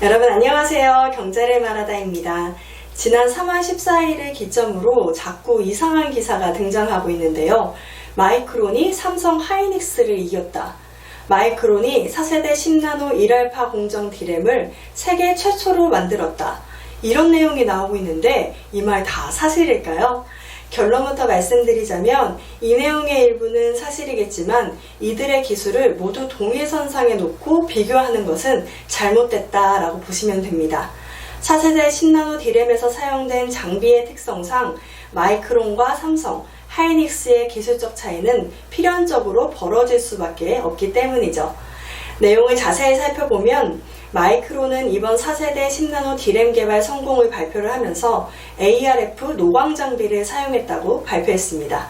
여러분 안녕하세요. 경제를 말하다입니다. 지난 3월 14일을 기점으로 자꾸 이상한 기사가 등장하고 있는데요. 마이크론이 삼성 하이닉스를 이겼다. 마이크론이 4세대 10나노 1알파 공정 D램을 세계 최초로 만들었다. 이런 내용이 나오고 있는데 이 말 다 사실일까요? 결론부터 말씀드리자면 이 내용의 일부는 사실이겠지만 이들의 기술을 모두 동일선상에 놓고 비교하는 것은 잘못됐다라고 보시면 됩니다. 4세대 10나노 D램에서 사용된 장비의 특성상 마이크론과 삼성, 하이닉스의 기술적 차이는 필연적으로 벌어질 수밖에 없기 때문이죠. 내용을 자세히 살펴보면 마이크론은 이번 4세대 10나노 D램 개발 성공을 발표를 하면서 ARF 노광 장비를 사용했다고 발표했습니다.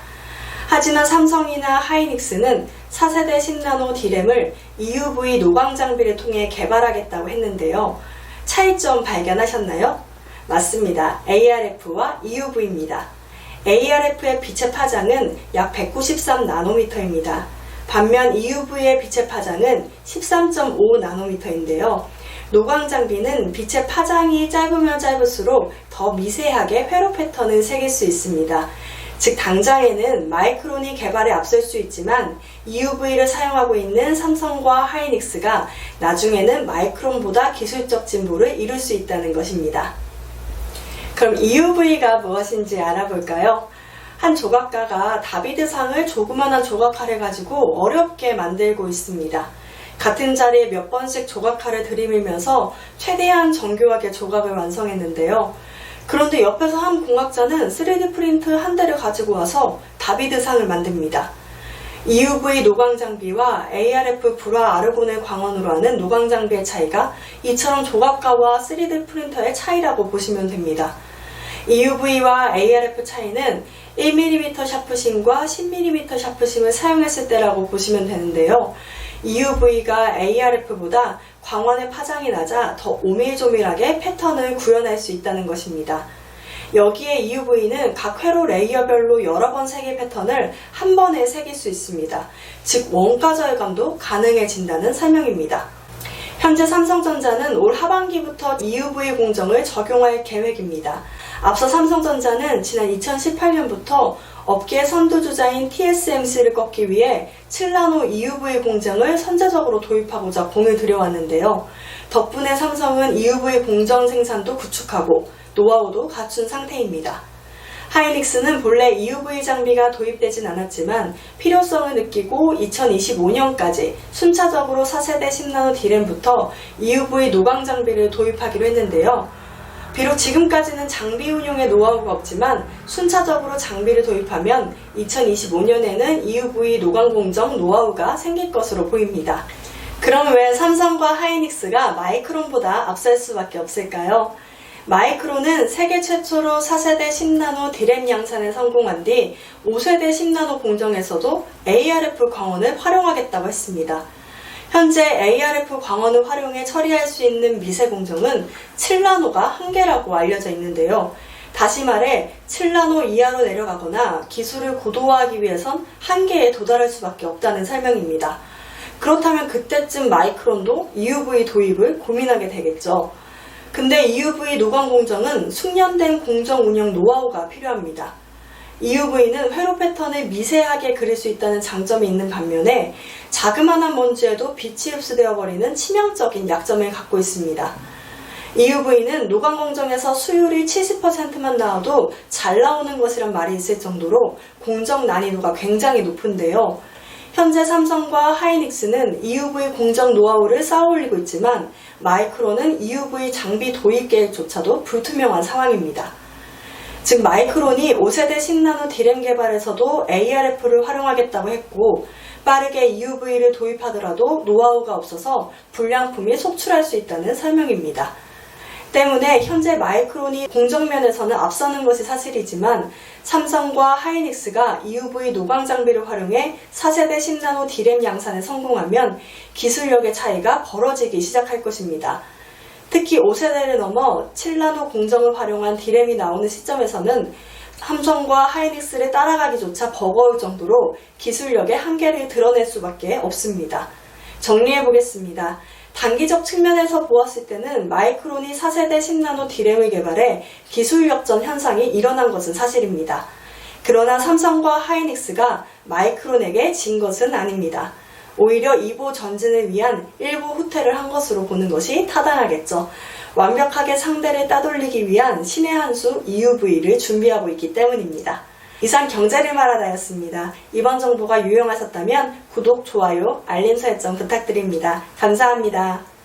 하지만 삼성이나 하이닉스는 4세대 10나노 D램을 EUV 노광 장비를 통해 개발하겠다고 했는데요. 차이점 발견하셨나요? 맞습니다. ARF와 EUV입니다. ARF의 빛의 파장은 약 193나노미터입니다. 반면 EUV의 빛의 파장은 13.5나노미터인데요. 노광 장비는 빛의 파장이 짧으면 짧을수록 더 미세하게 회로 패턴을 새길 수 있습니다. 즉 당장에는 마이크론이 개발에 앞설 수 있지만 EUV를 사용하고 있는 삼성과 하이닉스가 나중에는 마이크론보다 기술적 진보를 이룰 수 있다는 것입니다. 그럼 EUV가 무엇인지 알아볼까요? 한 조각가가 다비드상을 조그마한 조각칼을 가지고 어렵게 만들고 있습니다. 같은 자리에 몇 번씩 조각칼을 들이밀면서 최대한 정교하게 조각을 완성했는데요. 그런데 옆에서 한 공학자는 3D 프린트 한 대를 가지고 와서 다비드상을 만듭니다. EUV 노광 장비와 ARF 불화 아르고넬 광원으로 하는 노광 장비의 차이가 이처럼 조각가와 3D 프린터의 차이라고 보시면 됩니다. EUV와 ARF 차이는 1mm 샤프심과 10mm 샤프심을 사용했을 때라고 보시면 되는데요. EUV가 ARF보다 광원의 파장이 낮아 더 오밀조밀하게 패턴을 구현할 수 있다는 것입니다. 여기에 EUV는 각 회로 레이어별로 여러 번 새길 패턴을 한 번에 새길 수 있습니다. 즉 원가 절감도 가능해진다는 설명입니다. 현재 삼성전자는 올 하반기부터 EUV 공정을 적용할 계획입니다. 앞서 삼성전자는 지난 2018년부터 업계 선두주자인 TSMC를 꺾기 위해 7나노 EUV 공정을 선제적으로 도입하고자 공을 들여왔는데요. 덕분에 삼성은 EUV 공정 생산도 구축하고 노하우도 갖춘 상태입니다. 하이닉스는 본래 EUV 장비가 도입되진 않았지만 필요성을 느끼고 2025년까지 순차적으로 4세대 10나노 D램부터 EUV 노광 장비를 도입하기로 했는데요. 비록 지금까지는 장비 운용에 노하우가 없지만 순차적으로 장비를 도입하면 2025년에는 EUV 노광 공정 노하우가 생길 것으로 보입니다. 그럼 왜 삼성과 하이닉스가 마이크론보다 앞설 수밖에 없을까요? 마이크론은 세계 최초로 4세대 10나노 D램 양산에 성공한 뒤 5세대 10나노 공정에서도 ARF 광원을 활용하겠다고 했습니다. 현재 ARF 광원을 활용해 처리할 수 있는 미세 공정은 7나노가 한계라고 알려져 있는데요. 다시 말해 7나노 이하로 내려가거나 기술을 고도화하기 위해선 한계에 도달할 수밖에 없다는 설명입니다. 그렇다면 그때쯤 마이크론도 EUV 도입을 고민하게 되겠죠. 근데 EUV 노광 공정은 숙련된 공정 운영 노하우가 필요합니다. EUV는 회로 패턴을 미세하게 그릴 수 있다는 장점이 있는 반면에 자그마한 먼지에도 빛이 흡수되어 버리는 치명적인 약점을 갖고 있습니다. EUV는 노광 공정에서 수율이 70%만 나와도 잘 나오는 것이란 말이 있을 정도로 공정 난이도가 굉장히 높은데요. 현재 삼성과 하이닉스는 EUV 공정 노하우를 쌓아올리고 있지만 마이크론은 EUV 장비 도입 계획조차도 불투명한 상황입니다. 즉 마이크론이 5세대 10나노 D램 개발에서도 ARF를 활용하겠다고 했고 빠르게 EUV를 도입하더라도 노하우가 없어서 불량품이 속출할 수 있다는 설명입니다. 때문에 현재 마이크론이 공정면에서는 앞서는 것이 사실이지만 삼성과 하이닉스가 EUV 노광 장비를 활용해 4세대 10나노 D램 양산에 성공하면 기술력의 차이가 벌어지기 시작할 것입니다. 특히 5세대를 넘어 7나노 공정을 활용한 D램이 나오는 시점에서는 삼성과 하이닉스를 따라가기조차 버거울 정도로 기술력의 한계를 드러낼 수밖에 없습니다. 정리해보겠습니다. 단기적 측면에서 보았을 때는 마이크론이 4세대 10나노 D램을 개발해 기술 역전 현상이 일어난 것은 사실입니다. 그러나 삼성과 하이닉스가 마이크론에게 진 것은 아닙니다. 오히려 2보 전진을 위한 일부 후퇴를 한 것으로 보는 것이 타당하겠죠. 완벽하게 상대를 따돌리기 위한 신의 한 수 EUV를 준비하고 있기 때문입니다. 이상 경제를 말하다였습니다. 이번 정보가 유용하셨다면 구독, 좋아요, 알림 설정 부탁드립니다. 감사합니다.